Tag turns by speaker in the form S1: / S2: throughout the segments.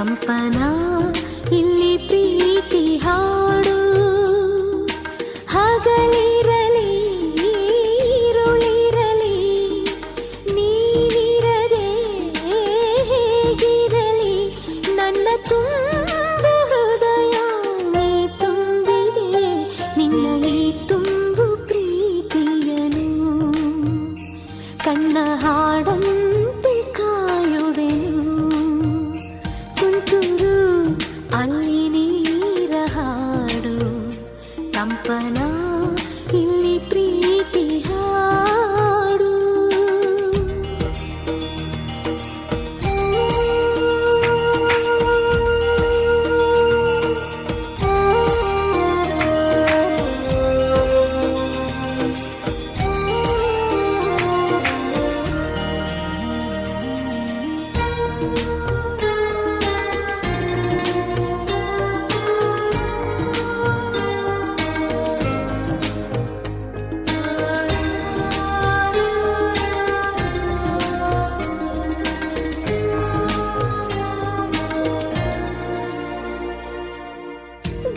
S1: ಕಂಪನ ಇಲ್ಲಿ ಪ್ರೀತಿ ಹಾಡು ಹಗಲಿರಲಿ ಈರುಳಿರಲಿ ನೀನಿರದೆ ಹೇಗಿರಲಿ ನನ್ನ ತುಂಬು ಹೃದಯ ನೀ ತುಂಬಿದೆ ನಿನ್ನ ಈ ತುಂಬು ಪ್ರೀತಿಯನು ಕಣ್ಣ ಹಾಡಂತೆ ಕಾಯುವೆನು ತುಂತುರು ಅಲ್ಲಿ ನೀರ ಹಾಡು ಕಂಪನ ಇಲ್ಲಿ ಪ್ರೀತಿ ಹಾಡು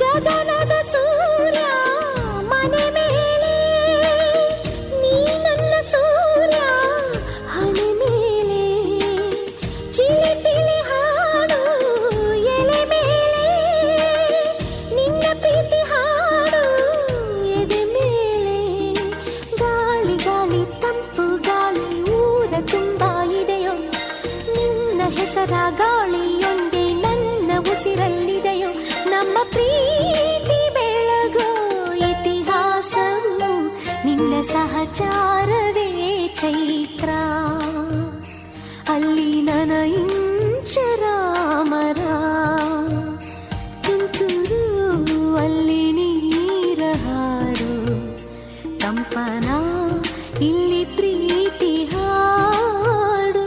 S1: ಗಗನದ ಸೂರ್ಯ ಮನೆ ಮೇಲೆ ನೀ ನನ್ನ ಸೂರ್ಯ ಹಣೆ ಮೇಲೆ ಚಿಲಿಪಿಲಿ ಹಾಡು ಎಲೆ ಮೇಲೆ ನಿನ್ನ ಪ್ರೀತಿ ಹಾಡು ಎದೆ ಮೇಲೆ ಗಾಳಿ ಗಾಳಿ ತಂಪು ಗಾಳಿ ಊರ ತುಂಬ ಇದೆಯೋ ನಿನ್ನ ಹೆಸರ ಗಾಳಿಯೊಂದೇ ನನ್ನ ಉಸಿರಲ್ಲಿದೆಯೋ ನಮ್ಮ ಪ್ರೀತಿ ಬೆಳಗೋ ಇತಿಹಾಸವು ನಿನ್ನ ಸಹಚಾರವೇ ಚೈತ್ರ ಅಲ್ಲಿ ನನ ಇಂಚರಾಮರ ತುಂತುರು ಅಲ್ಲಿ ನೀರ ಹಾಡು ಕಂಪನ ಇಲ್ಲಿ ಪ್ರೀತಿ ಹಾಡು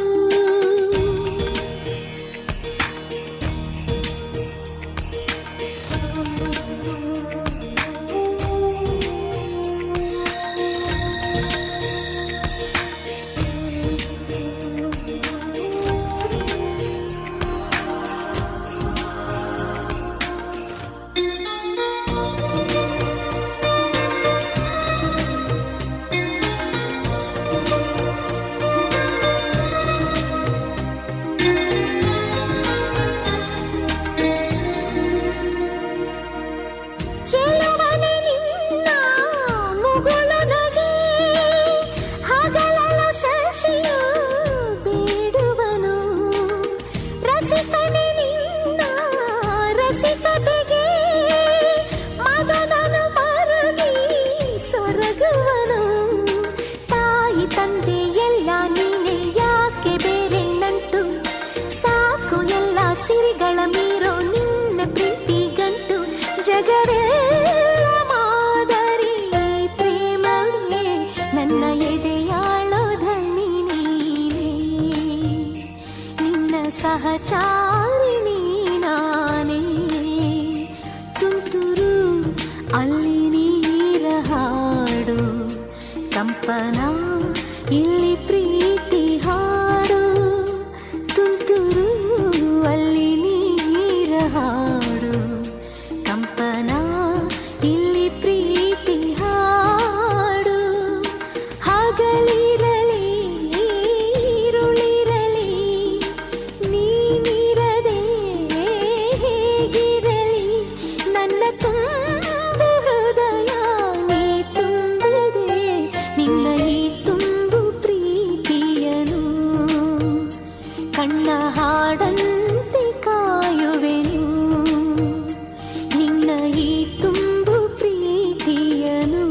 S1: ಚೆಲುವನೆ ನಿನ್ನ ಮುಗುಳು ನಗೆ ಹಗಲಲು ಶಶಿಯು ಬೇಡುವನು ರಸಿಕನೆ ನಿನ್ನ ರಸಿಕತೆಗೆ ಮಗನನು ಮರುಗಿ ಸೊರಗುವನು ತಾಯಿ ತಂದೆ ಎಲ್ಲ ನೀನೆ ಯಾಕೆ ಬೇರೆ ನಂಟು ಸಾಕು ಎಲ್ಲ ಸಿರಿಗಳ ಮೀರೋ ನಿನ್ನ ಪ್ರೀತಿ ಗಂಟು ಜಗವೆಲ್ಲ ಮಾದರಿ ಪ್ರೇಮವೇ ನನ್ನ ಎದೆಯಾಳೋ ಧನಿ ನೀನೇ ನಿನ್ನ ಸಹಚಾರಿಣಿ ನಾನೇ ತುಂತುರು ಅಲ್ಲಿ ನೀರ ಹಾಡು ಕಂಪನ ಇಲ್ಲಿ ಪ್ರೀತಿ ಹಾಡು ತುಂತುರು ಅಲ್ಲಿ ನೀರ ಹಾಡು ಕಂಪನ ಇಲ್ಲಿ ಪ್ರೀತಿ ಹಾಡು ಹಗಲಿರಲಿ ಈರುಳಿರಲಿ ನೀನಿರದೆ ಹೇಗಿರಲಿ ನನ್ನ ತುಂಬು ಹೃದಯ ನೀ ತುಂಬಿದೆ ನಿನ್ನ ಈ ತುಂಬು ಪ್ರೀತಿಯನು ಕಣ್ಣ ಹಾಡಂತೆ ಕಾಯುವೆನು ನಿನ್ನ ಈ ತುಂಬು ಪ್ರೀತಿಯನು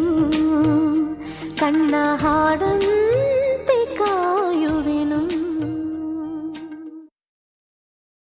S1: ಕಣ್ಣ ಹಾಡಂತೆ